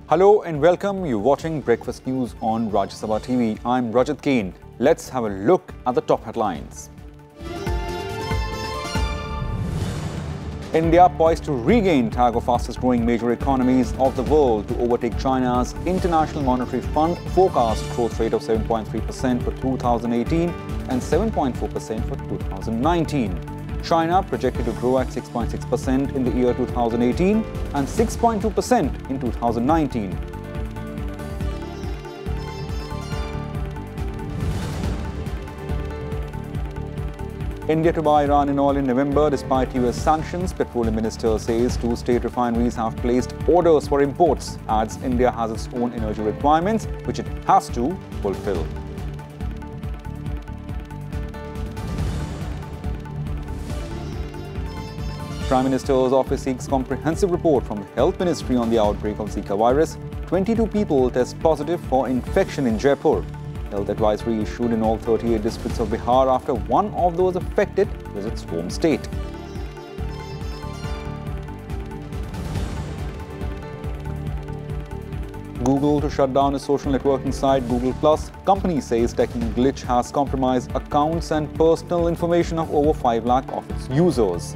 Hello and welcome. You're watching Breakfast News on Rajya TV. I'm Rajat Kane. Let's have a look at the top headlines. India poised to regain tag of fastest growing major economies of the world to overtake China's International Monetary Fund forecast growth rate of 7.3% for 2018 and 7.4% for 2019. China projected to grow at 6.6% in the year 2018 and 6.2% in 2019. India to buy Iranian oil in November despite US sanctions, Petroleum Minister says 2 state refineries have placed orders for imports, adds India has its own energy requirements which it has to fulfill. Prime Minister's office seeks comprehensive report from the Health Ministry on the outbreak of Zika virus. 22 people test positive for infection in Jaipur. Health advisory issued in all 38 districts of Bihar after one of those affected visits home state. Google to shut down its social networking site Google+. Company says technical glitch has compromised accounts and personal information of over 5 lakh of its users.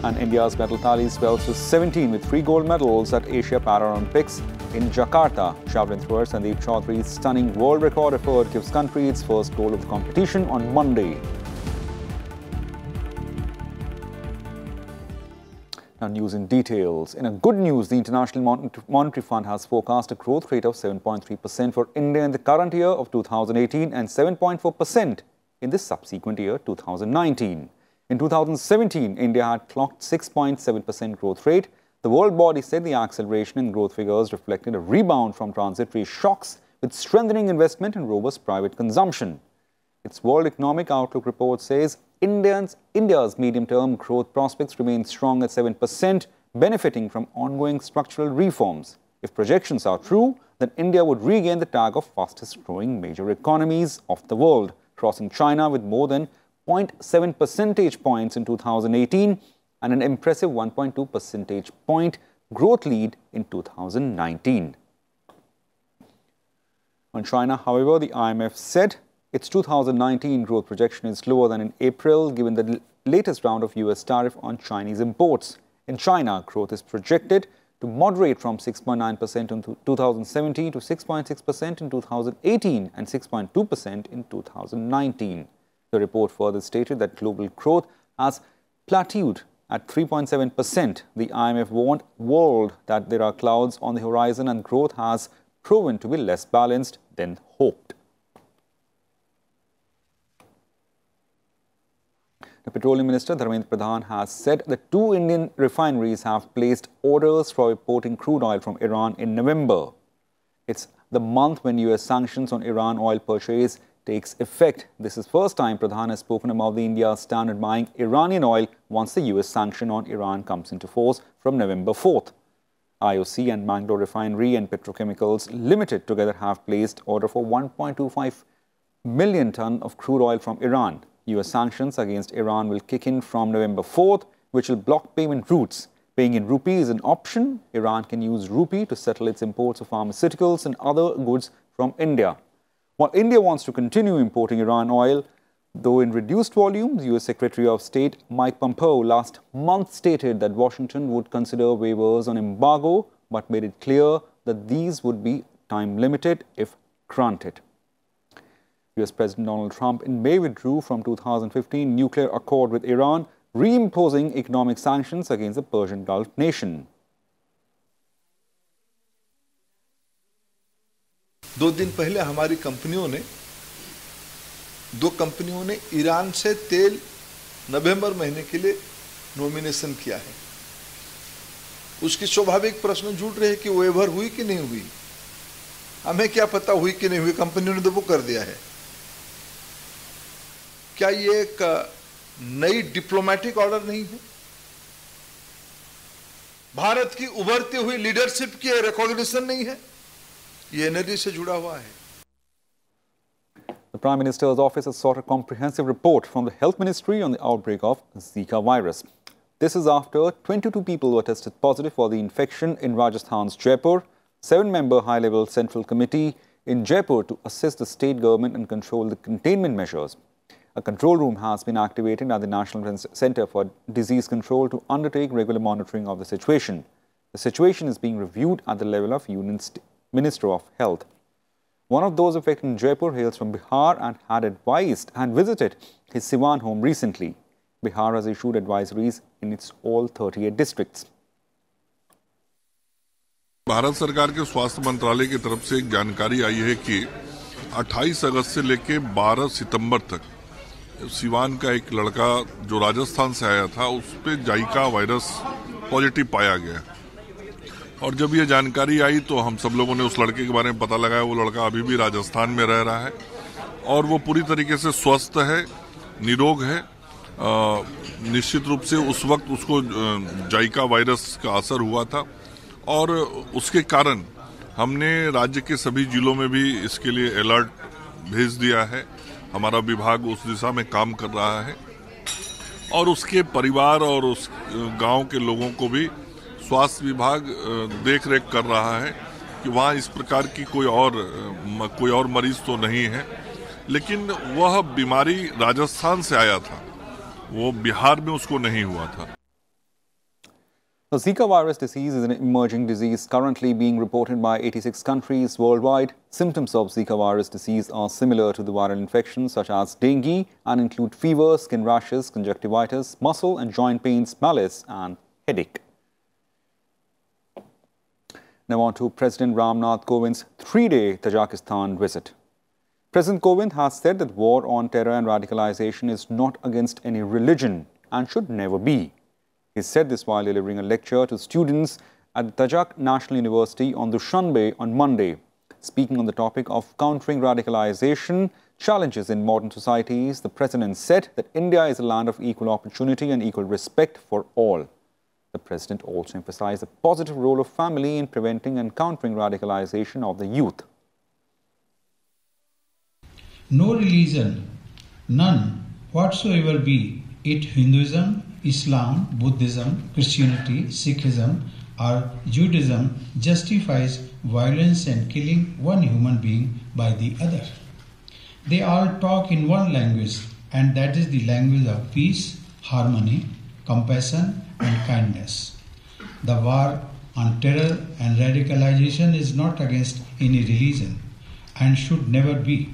And India's medal tally swells to 17 with 3 gold medals at Asia Paralympics in Jakarta. Javelin thrower Sandeep Chaudhary's stunning world record effort gives country its first gold of the competition on Monday. Now news in details. In a good news, the International Monetary Fund has forecast a growth rate of 7.3% for India in the current year of 2018 and 7.4% in the subsequent year 2019. In 2017, India had clocked 6.7% growth rate. The world body said the acceleration in growth figures reflected a rebound from transitory shocks with strengthening investment and robust private consumption. Its World Economic Outlook report says India's medium-term growth prospects remain strong at 7%, benefiting from ongoing structural reforms. If projections are true, then India would regain the tag of fastest-growing major economies of the world, crossing China with more than 0.7 percentage points in 2018 and an impressive 1.2 percentage point growth lead in 2019. On China, however, the IMF said its 2019 growth projection is lower than in April, given the latest round of US tariff on Chinese imports. In China, growth is projected to moderate from 6.9% in 2017 to 6.6% in 2018 and 6.2% in 2019. The report further stated that global growth has plateaued at 3.7%. The IMF warned the world that there are clouds on the horizon and growth has proven to be less balanced than hoped. The Petroleum Minister Dharmendra Pradhan has said that 2 Indian refineries have placed orders for importing crude oil from Iran in November. It's the month when US sanctions on Iran oil purchase takes effect. This is the first time Pradhan has spoken about the India's stand on buying Iranian oil once the US sanction on Iran comes into force from November 4th. IOC and Mangalore Refinery and Petrochemicals Limited together have placed order for 1.25 million ton of crude oil from Iran. US sanctions against Iran will kick in from November 4th, which will block payment routes. Paying in rupee is an option. Iran can use rupee to settle its imports of pharmaceuticals and other goods from India. While India wants to continue importing Iran oil, though in reduced volumes, US Secretary of State Mike Pompeo last month stated that Washington would consider waivers on embargo, but made it clear that these would be time-limited if granted. US President Donald Trump in May withdrew from 2015 nuclear accord with Iran, reimposing economic sanctions against the Persian Gulf nation. 2 दिन पहले हमारी दो कंपनियों ने Iran से तेल नवंबर महीने के लिए नॉमिनेशन किया है। उसकी स्वाभाविक प्रश्न जुड़ रहे कि वेवर हुई कि नहीं हुई। हमें क्या पता हुई कि नहीं हुई, कंपनियों ने तो बुक कर दिया है। क्या ये एक नई डिप्लोमेटिक ऑर्डर नहीं है? भारत की उभरती हुई लीडरशिप की रिकॉग्निशन नहीं है? ये एनर्जी से जुड़ा हुआ है। The The Prime Minister's office has sought a comprehensive report from the Health Ministry on the outbreak of Zika virus. This is after 22 people were tested positive for the infection in Rajasthan's Jaipur. 7-member high-level central committee in Jaipur to assist the state government and control the containment measures. A control room has been activated at the National Centre for Disease Control to undertake regular monitoring of the situation. The situation is being reviewed at the level of Union Minister of Health. One of those affected in Jaipur hails from Bihar and had visited his Siwan home recently. Bihar has issued advisories in its all 38 districts. Bharat सरकार के स्वास्थ्य मंत्रालय की तरफ से एक जानकारी आई है कि 28 अगस्त से लेकर 12 सितंबर तक सिवान का एक लड़का जो राजस्थान से आया था उस पे जाइका वायरस पॉजिटिव पाया गया। और जब ये जानकारी आई तो हम सब लोगों ने उस लड़के के बारे में पता लगाया। वो लड़का अभी भी राजस्थान में रह रहा है और वो पूरी तरीके से स्वस्थ है, निरोग है। निश्चित रूप से उस वक्त उसको जाइका वायरस का असर हुआ था और उसके कारण हमने राज्य के सभी जिलों में भी इसके लिए अलर्ट भेज दिया है। हमारा विभाग उस दिशा में काम कर रहा है और उसके परिवार और उस गांव के लोगों को भी स्वास्थ्य विभाग देख-रेख कर रहा है कि वहां इस प्रकार की कोई और मरीज तो नहीं है। लेकिन वह बीमारी राजस्थान से आया था, वो बिहार में उसको नहीं हुआ था। The Zika virus disease is an emerging disease currently being reported by 86 countries worldwide. Symptoms of Zika virus disease are similar to the viral infections such as dengue and include fever, skin rashes, conjunctivitis, muscle and joint pains, malaise and headache. Now on to President Ramnath Kovind's 3-day Tajikistan visit. President Kovind has said that war on terror and radicalization is not against any religion and should never be. He said this while delivering a lecture to students at the Tajik National University on Dushanbe on Monday. Speaking on the topic of countering radicalization, challenges in modern societies, the President said that India is a land of equal opportunity and equal respect for all. The President also emphasized the positive role of family in preventing and countering radicalization of the youth. No religion, none whatsoever be it Hinduism, Islam, Buddhism, Christianity, Sikhism or Judaism justifies violence and killing one human being by the other. They all talk in one language, and that is the language of peace, harmony, compassion and kindness. The war on terror and radicalization is not against any religion and should never be.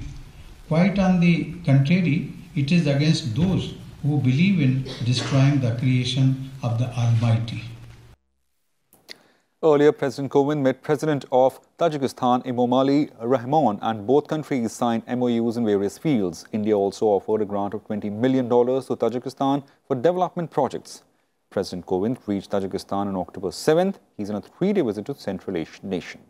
Quite on the contrary, it is against those who believe in destroying the creation of the Almighty. Earlier, President Kovind met President of Tajikistan Emomali Rahman and both countries signed MOUs in various fields. India also offered a grant of $20 million to Tajikistan for development projects. President Kovind reached Tajikistan on October 7th. He's on a 3-day visit to Central Asian nation.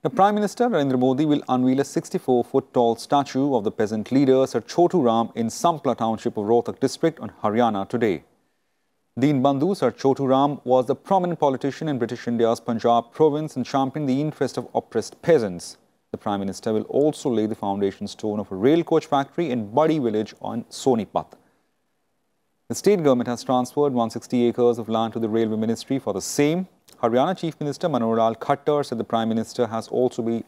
The Prime Minister Narendra Modi will unveil a 64-foot-tall statue of the peasant leader Sir Chotu Ram in Sampla township of Rohtak district on Haryana today. Deen Bandhu Sir Chotu Ram was a prominent politician in British India's Punjab province and championed the interest of oppressed peasants. The Prime Minister will also lay the foundation stone of a rail coach factory in Badi village on Sonipat. The state government has transferred 160 acres of land to the Railway Ministry for the same. Haryana Chief Minister Manohar Lal Khattar said the Prime Minister has also been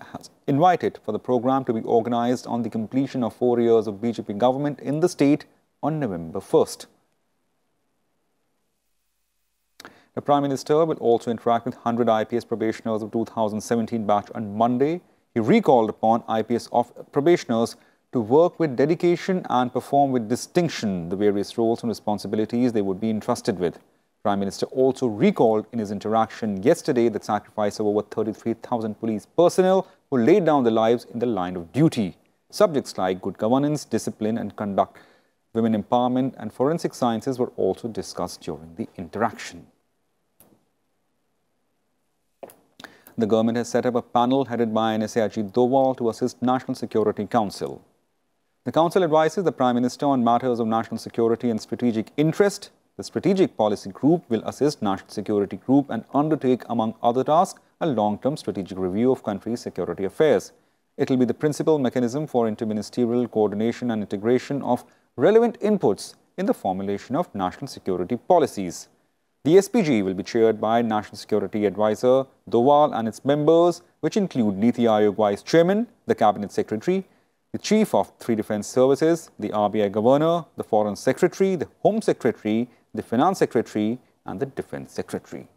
invited for the programme to be organised on the completion of 4 years of BJP government in the state on November 1st. The Prime Minister will also interact with 100 IPS probationers of 2017 batch on Monday. He recalled upon IPS probationers to work with dedication and perform with distinction the various roles and responsibilities they would be entrusted with. Prime Minister also recalled in his interaction yesterday the sacrifice of over 33,000 police personnel who laid down their lives in the line of duty. Subjects like good governance, discipline and conduct, women empowerment and forensic sciences were also discussed during the interaction. The government has set up a panel headed by NSA Ajit Doval to assist National Security Council. The council advises the Prime Minister on matters of national security and strategic interest. The Strategic Policy Group will assist National Security Group and undertake, among other tasks, a long-term strategic review of country's security affairs. It will be the principal mechanism for interministerial coordination and integration of relevant inputs in the formulation of national security policies. The SPG will be chaired by National Security Advisor Doval and its members, which include Niti Aayog Vice Chairman, the Cabinet Secretary, the Chief of 3 Defence Services, the RBI Governor, the Foreign Secretary, the Home Secretary, the Finance Secretary and the Defence Secretary.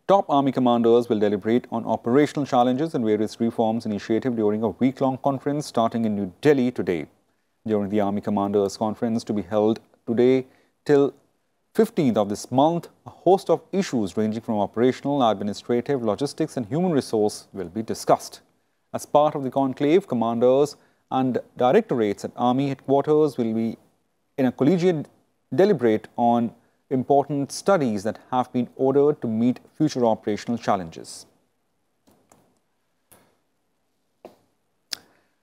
Top Army commanders will deliberate on operational challenges and various reforms initiated during a week-long conference starting in New Delhi today. During the Army Commanders Conference to be held today till 15th of this month, a host of issues ranging from operational, administrative, logistics and human resource will be discussed. As part of the conclave, commanders and directorates at Army headquarters will be in a collegiate deliberate on important studies that have been ordered to meet future operational challenges.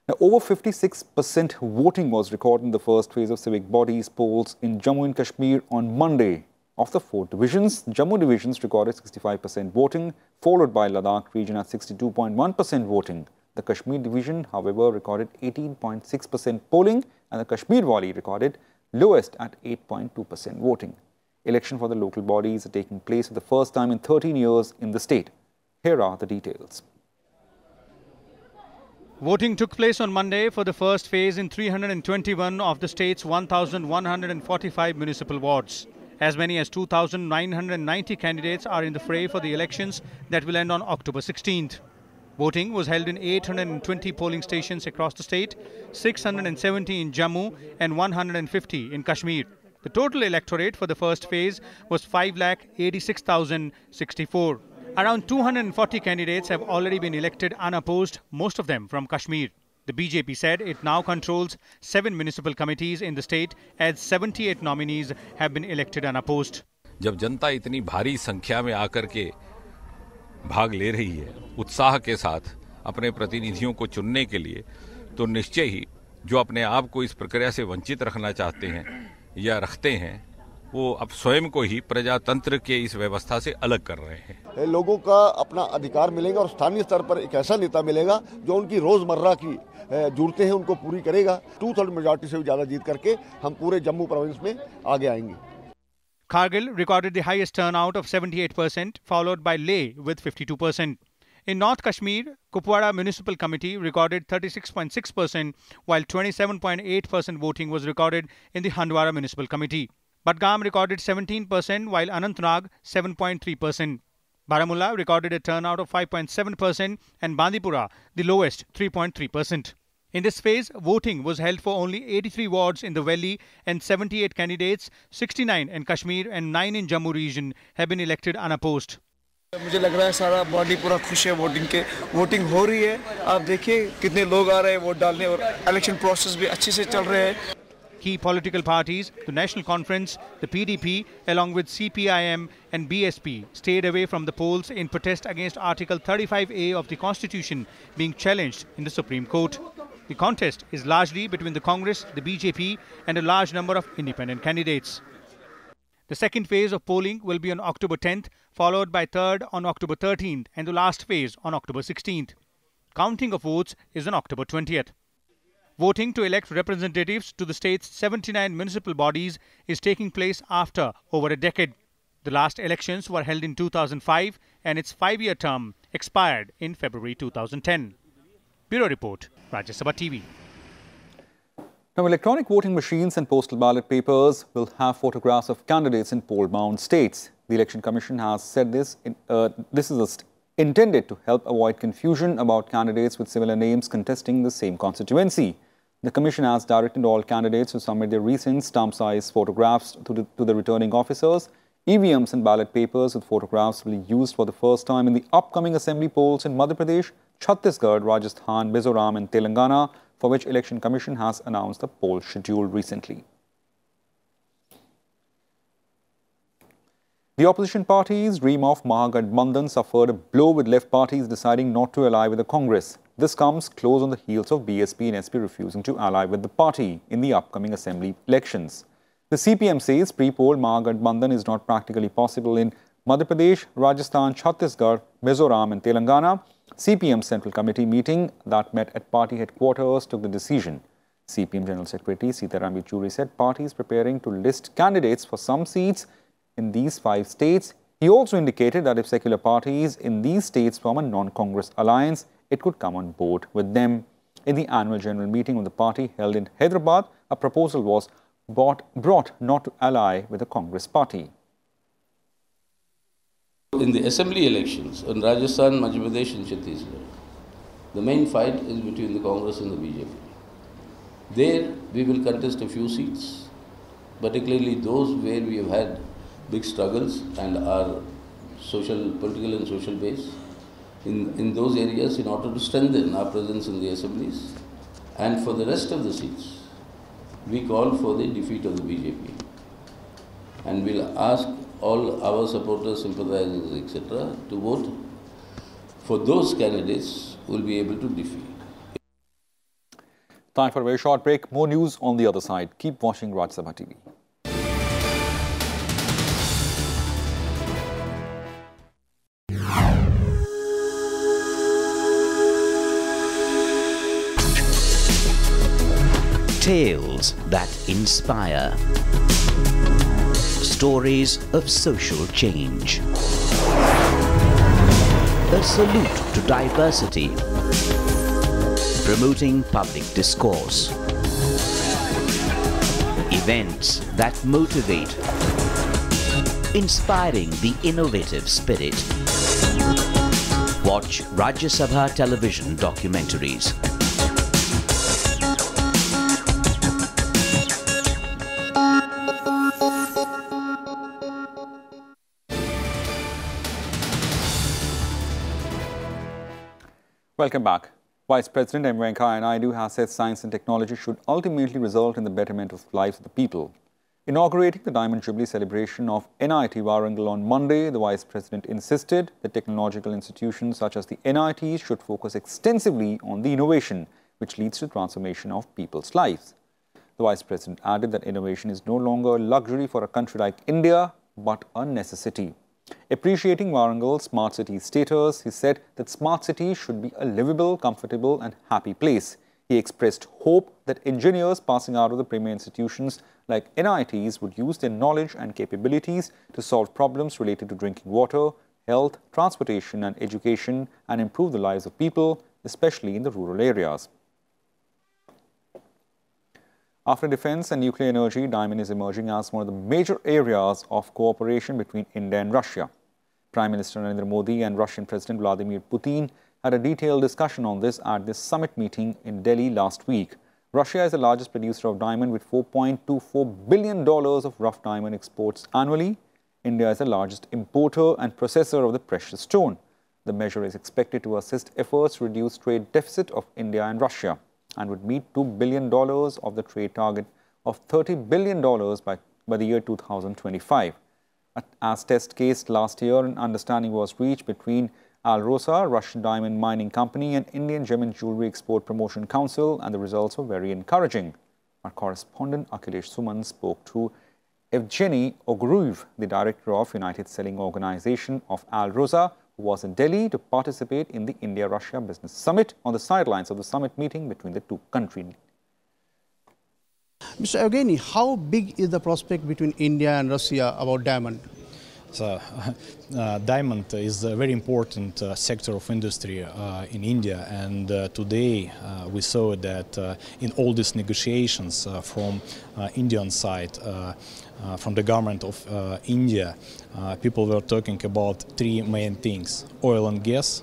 Now, over 56% voting was recorded in the first phase of civic bodies polls in Jammu and Kashmir on Monday. Of the 4 divisions, Jammu divisions recorded 65% voting, followed by Ladakh region at 62.1% voting. The Kashmir division, however, recorded 18.6% polling and the Kashmir Valley recorded lowest at 8.2% voting. Election for the local bodies are taking place for the first time in 13 years in the state. Here are the details. Voting took place on Monday for the first phase in 321 of the state's 1,145 municipal wards. As many as 2,990 candidates are in the fray for the elections that will end on October 16th. Voting was held in 820 polling stations across the state, 670 in Jammu and 150 in Kashmir. The total electorate for the first phase was 5,86,064. Around 240 candidates have already been elected unopposed, most of them from Kashmir. The BJP said it now controls 7 municipal committees in the state as 78 nominees have been elected unopposed. जब जनता इतनी भारी संख्या में आकर के भाग ले रही है उत्साह के साथ अपने प्रतिनिधियों को चुनने के लिए, तो निश्चय ही जो अपने आप को इस प्रक्रिया से वंचित रखना चाहते हैं या रखते हैं, वो अब स्वयं को ही प्रजातंत्र के इस व्यवस्था से अलग कर रहे हैं। लोगों का अपना अधिकार मिलेगा और स्थानीय स्तर पर एक ऐसा नेता मिलेगा जो उनकी रोजमर्रा की जरूरतें हैं उनको पूरी करेगा। 2/3 मेजॉरिटी से भी ज्यादा जीत करके हम पूरे जम्मू प्रोविंस में आगे आएंगे। Kargil recorded the highest turnout of 78%, followed by Leh with 52%. In North Kashmir, Kupwara Municipal Committee recorded 36.6%, while 27.8% voting was recorded in the Handwara Municipal Committee. Budgam recorded 17%, while Anantnag 7.3%. Baramulla recorded a turnout of 5.7% and Bandipora the lowest 3.3%. In this phase, voting was held for only 83 wards in the Valley and 78 candidates, 69 in Kashmir and 9 in Jammu region have been elected unopposed. मुझे लग रहा है सारा body पूरा खुश है voting हो रही है। आप देखिए कितने लोग आ रहे हैं वोट डालने और इलेक्शन प्रोसेस भी अच्छे से चल रहे हैं। Key political parties, the National Conference, the PDP, along with CPIM and BSP, stayed away from the polls in protest against Article 35A of the Constitution being challenged in the Supreme Court. The contest is largely between the Congress, the BJP and a large number of independent candidates. The second phase of polling will be on October 10th, followed by third on October 13th and the last phase on October 16th. Counting of votes is on October 20th. Voting to elect representatives to the state's 79 municipal bodies is taking place after over a decade. The last elections were held in 2005 and its 5-year term expired in February 2010. Bureau Report, Rajya Sabha TV. Now, electronic voting machines and postal ballot papers will have photographs of candidates in poll-bound states. The Election Commission has said this is intended to help avoid confusion about candidates with similar names contesting the same constituency. The Commission has directed all candidates to submit their recent stamp-size photographs to the returning officers. EVMs and ballot papers with photographs will be used for the first time in the upcoming assembly polls in Madhya Pradesh, Chhattisgarh, Rajasthan, Mizoram and Telangana, for which Election Commission has announced the poll schedule recently. The opposition parties' dream of Mahagathbandhan suffered a blow with left parties deciding not to ally with the Congress. This comes close on the heels of BSP and SP refusing to ally with the party in the upcoming assembly elections. The CPM says pre-poll Mahagathbandhan is not practically possible in Madhya Pradesh, Rajasthan, Chhattisgarh, Mizoram and Telangana. CPM Central Committee meeting that met at party headquarters took the decision. CPM General Secretary Sitaram Yechury said party is preparing to list candidates for some seats in these 5 states. He also indicated that if secular parties in these states form a non-Congress alliance, it could come on board with them. In the annual general meeting of the party held in Hyderabad, a proposal was brought not to ally with the Congress party. In the assembly elections in Rajasthan, Madhya Pradesh and Chhattisgarh, the main fight is between the Congress and the BJP. There we will contest a few seats, particularly those where we have had big struggles and our political and social base. In those areas, in order to strengthen our presence in the assemblies, and for the rest of the seats, we call for the defeat of the BJP. And we'll ask all our supporters, sympathizers, etc. to vote for those candidates who will be able to defeat. Time for a very short break. More news on the other side. Keep watching Rajya Sabha TV. Tales that inspire. Stories of social change. A salute to diversity. Promoting public discourse. Events that motivate. Inspiring the innovative spirit. Watch Rajya Sabha television documentaries. Welcome back. Vice President M. Venkaiah Naidu has said science and technology should ultimately result in the betterment of the lives of the people. Inaugurating the Diamond Jubilee celebration of NIT Warangal on Monday, the Vice President insisted that technological institutions such as the NITs should focus extensively on the innovation which leads to transformation of people's lives. The Vice President added that innovation is no longer a luxury for a country like India, but a necessity. Appreciating Warangal's smart city status, he said that smart cities should be a livable, comfortable and happy place. He expressed hope that engineers passing out of the premier institutions like NITs would use their knowledge and capabilities to solve problems related to drinking water, health, transportation and education and improve the lives of people, especially in the rural areas. After defense and nuclear energy, Diamond is emerging as one of the major areas of cooperation between India and Russia. Prime Minister Narendra Modi and Russian President Vladimir Putin had a detailed discussion on this at this summit meeting in Delhi last week. Russia is the largest producer of diamond with $4.24 billion of rough diamond exports annually. India is the largest importer and processor of the precious stone. The measure is expected to assist efforts to reduce trade deficit of India and Russia, and would meet $2 billion of the trade target of $30 billion by the year 2025. As test case last year, an understanding was reached between Alrosa, Russian diamond mining company, and Indian Gem and Jewelry Export Promotion Council, and the results were very encouraging. Our correspondent Akhilesh Suman spoke to Evgeny Ogurev, the director of United Selling Organization of Alrosa, who was in Delhi to participate in the India-Russia Business Summit on the sidelines of the summit meeting between the two countries. Mr. Evgeny, how big is the prospect between India and Russia about diamond? So, diamond is a very important sector of industry in India, and today we saw that in all these negotiations from Indian side, from the government of India, people were talking about three main things: oil and gas,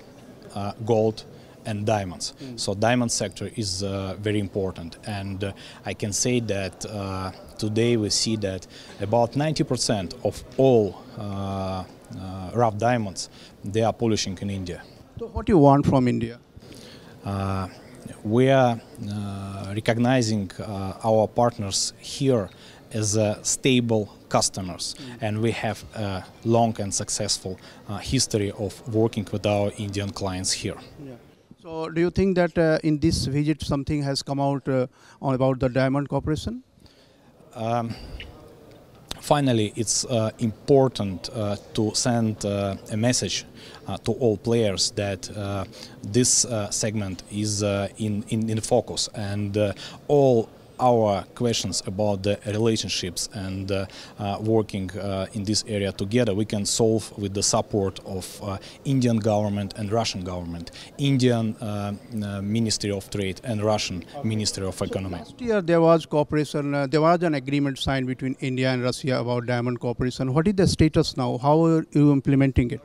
gold and diamonds. So diamond sector is very important, and I can say that today we see that about 90% of all rough diamonds, they are polishing in India. So what do you want from India? We are recognizing our partners here as stable customers, and we have a long and successful history of working with our Indian clients here. Yeah. So do you think that in this visit something has come out about the diamond cooperation? Finally, it's important to send a message to all players that this segment is in focus, and all our questions about the relationships and working in this area together, we can solve with the support of Indian government and Russian government, Indian Ministry of Trade and Russian Ministry of Economy. Last year there was cooperation, there was an agreement signed between India and Russia about diamond cooperation. What is the status now? How are you implementing it?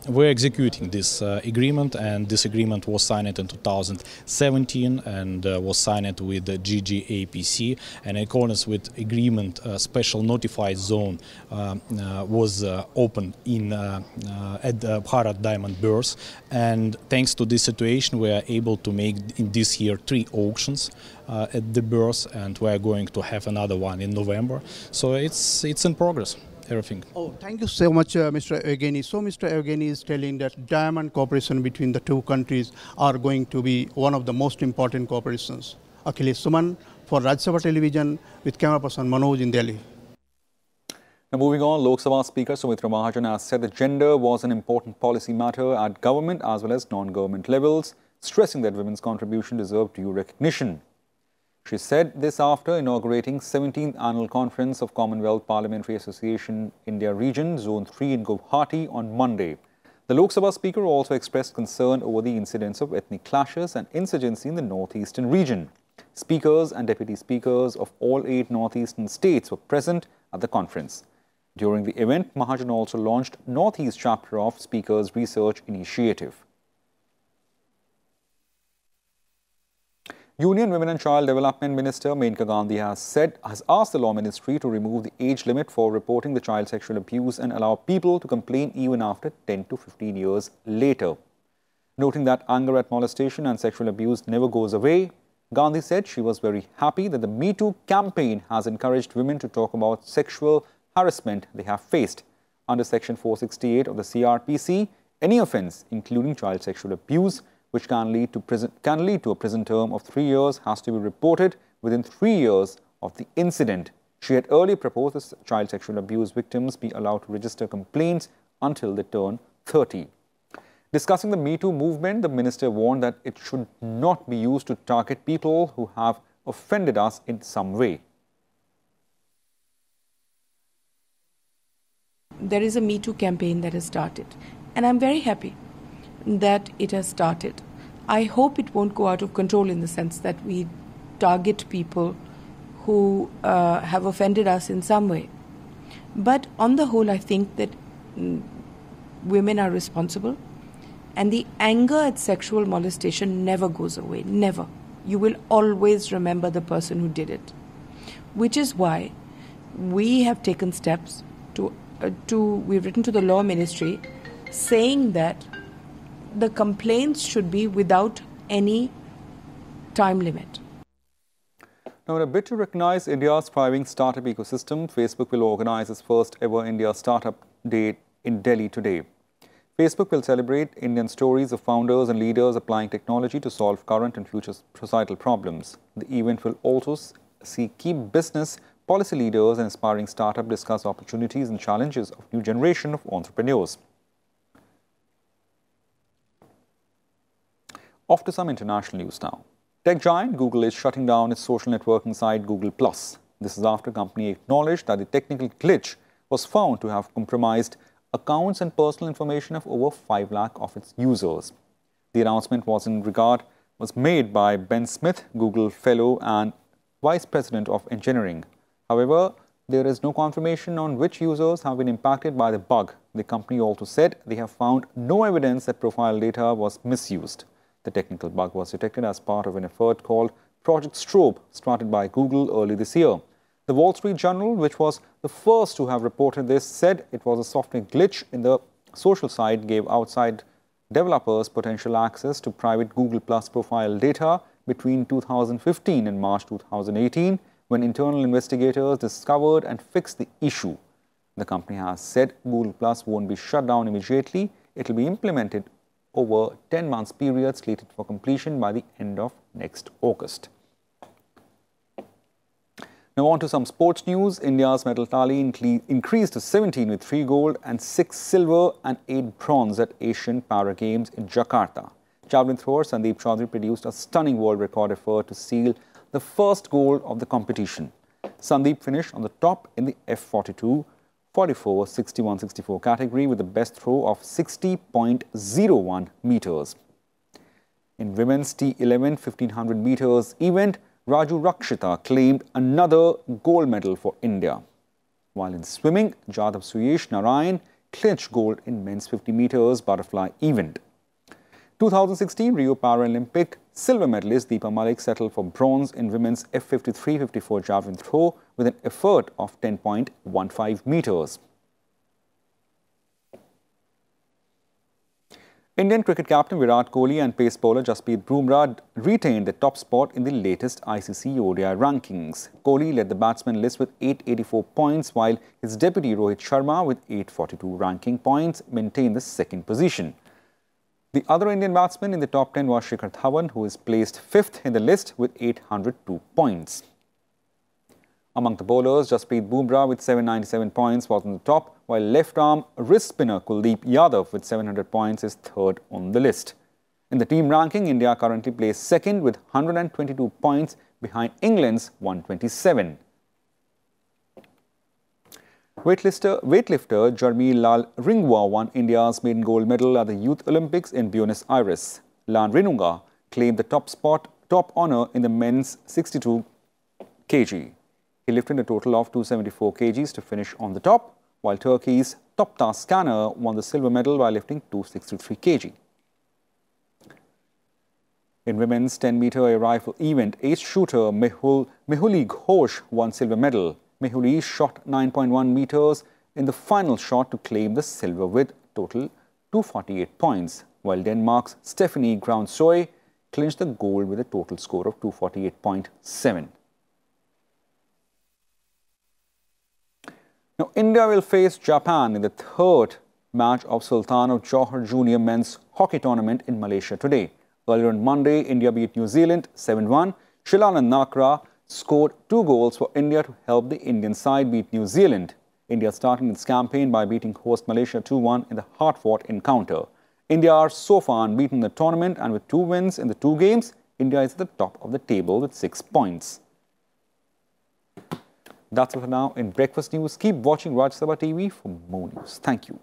We're executing this agreement, and this agreement was signed in 2017 and was signed with the GGAPC, and in accordance with agreement, a special notified zone was opened at the Bharat Diamond Bourse, and thanks to this situation we are able to make in this year 3 auctions at the bourse, and we are going to have another one in November, so it's in progress. Everything. Oh, thank you so much, Mr. Evgeny. So, Mr. Evgeny is telling that diamond cooperation between the two countries are going to be one of the most important cooperations. Akhilesh Suman for Rajya Sabha Television with camera person Manoj in Delhi. Now moving on, Lok Sabha Speaker Sumitra Mahajan has said that gender was an important policy matter at government as well as non-government levels, stressing that women's contribution deserved due recognition. She said this after inaugurating 17th Annual Conference of Commonwealth Parliamentary Association India Region, Zone 3 in Guwahati on Monday. The Lok Sabha Speaker also expressed concern over the incidents of ethnic clashes and insurgency in the northeastern region. Speakers and deputy speakers of all 8 northeastern states were present at the conference. During the event, Mahajan also launched Northeast chapter of Speakers Research Initiative. Union Women and Child Development Minister Menka Gandhi has asked the Law Ministry to remove the age limit for reporting the child sexual abuse and allow people to complain even after 10 to 15 years later. Noting that anger at molestation and sexual abuse never goes away, Gandhi said she was very happy that the Me Too campaign has encouraged women to talk about sexual harassment they have faced. Under Section 468 of the CRPC, any offence, including child sexual abuse, which can lead to a prison term of 3 years, has to be reported within 3 years of the incident. She had earlier proposed that child sexual abuse victims be allowed to register complaints until they turn 30. Discussing the Me Too movement, the minister warned that it should not be used to target people who have offended us in some way. There is a Me Too campaign that has started, and I'm very happy that it has started. I hope it won't go out of control in the sense that we target people who have offended us in some way. But on the whole, I think that women are responsible, and the anger at sexual molestation never goes away, never. You will always remember the person who did it, which is why we have taken steps we've written to the Law Ministry saying that the complaints should be without any time limit. Now, in a bid to recognize India's thriving startup ecosystem, Facebook will organize its first ever India Startup Day in Delhi today. Facebook will celebrate Indian stories of founders and leaders applying technology to solve current and future societal problems. The event will also see key business, policy leaders and aspiring startups discuss opportunities and challenges of new generation of entrepreneurs. Off to some international news now. Tech giant Google is shutting down its social networking site Google+. This is after the company acknowledged that the technical glitch was found to have compromised accounts and personal information of over 5 lakh of its users. The announcement was made by Ben Smith, Google Fellow and Vice President of Engineering. However, there is no confirmation on which users have been impacted by the bug. The company also said they have found no evidence that profile data was misused. The technical bug was detected as part of an effort called Project Strobe, started by Google early this year. The Wall Street Journal, which was the first to have reported this, said it was a software glitch in the social site gave outside developers potential access to private Google+ profile data between 2015 and March 2018, when internal investigators discovered and fixed the issue. The company has said Google+ won't be shut down immediately. It will be implemented over 10 months period slated for completion by the end of next August. Now on to some sports news. India's medal tally increased to 17 with 3 gold and 6 silver and 8 bronze at Asian Para Games in Jakarta. Javelin thrower Sandeep Chaudhary produced a stunning world record effort to seal the first gold of the competition. Sandeep finished on the top in the F42, 44, 61, 64 category with the best throw of 60.01 meters. In women's T11 1500 meters event, Raju Rakshita claimed another gold medal for India. While in swimming, Jadhav Suyesh Narayan clinched gold in men's 50 meters butterfly event. 2016 Rio Paralympic silver medalist Deepa Malik settled for bronze in women's F53-54 javelin throw with an effort of 10.15 meters. Indian cricket captain Virat Kohli and pace bowler Jasprit Bumrah retained the top spot in the latest ICC ODI rankings. Kohli led the batsman list with 884 points, while his deputy Rohit Sharma with 842 ranking points maintained the second position. The other Indian batsman in the top 10 was Shikhar Dhawan, who is placed 5th in the list with 802 points. Among the bowlers, Jasprit Bumrah with 797 points was on the top, while left-arm wrist spinner Kuldeep Yadav with 700 points is third on the list. In the team ranking, India currently placed second with 122 points behind England's 127. Weightlifter Jarmeel Lal Ringwa won India's maiden gold medal at the Youth Olympics in Buenos Aires. Lan Rinunga claimed the top honour in the men's 62 kg. He lifted a total of 274 kgs to finish on the top, while Turkey's Topta Scanner won the silver medal by lifting 263 kg. In women's 10-meter air rifle event, ace shooter Mehuli Ghosh won silver medal. Mehuli shot 9.1 meters in the final shot to claim the silver with total 248 points, while Denmark's Stephanie Groundsøy clinched the gold with a total score of 248.7. Now, India will face Japan in the third match of Sultan of Johor Junior Men's Hockey Tournament in Malaysia today. Earlier on Monday, India beat New Zealand 7-1. Shilanand Nakra scored 2 goals for India to help the Indian side beat New Zealand. India starting its campaign by beating host Malaysia 2-1 in the hard-fought encounter. India are so far unbeaten in the tournament, and with 2 wins in the 2 games, India is at the top of the table with 6 points. That's it for now in Breakfast News. Keep watching Rajya Sabha TV for more news. Thank you.